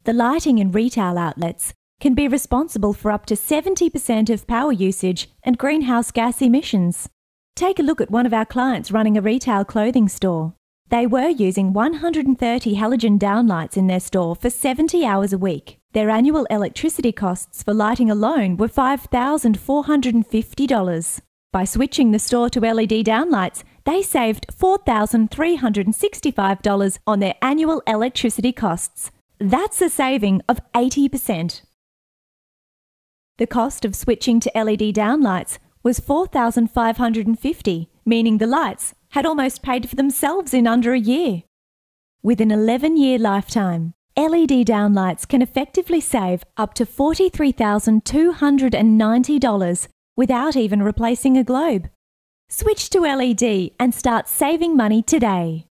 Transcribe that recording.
The lighting in retail outlets can be responsible for up to 70% of power usage and greenhouse gas emissions. Take a look at one of our clients running a retail clothing store. They were using 130 halogen downlights in their store for 70 hours a week. Their annual electricity costs for lighting alone were $5,450. By switching the store to LED downlights, they saved $4,365 on their annual electricity costs. That's a saving of 80%. The cost of switching to LED downlights was $4,550, meaning the lights had almost paid for themselves in under a year. With an 11-year lifetime, LED downlights can effectively save up to $43,290 without even replacing a globe. Switch to LED and start saving money today.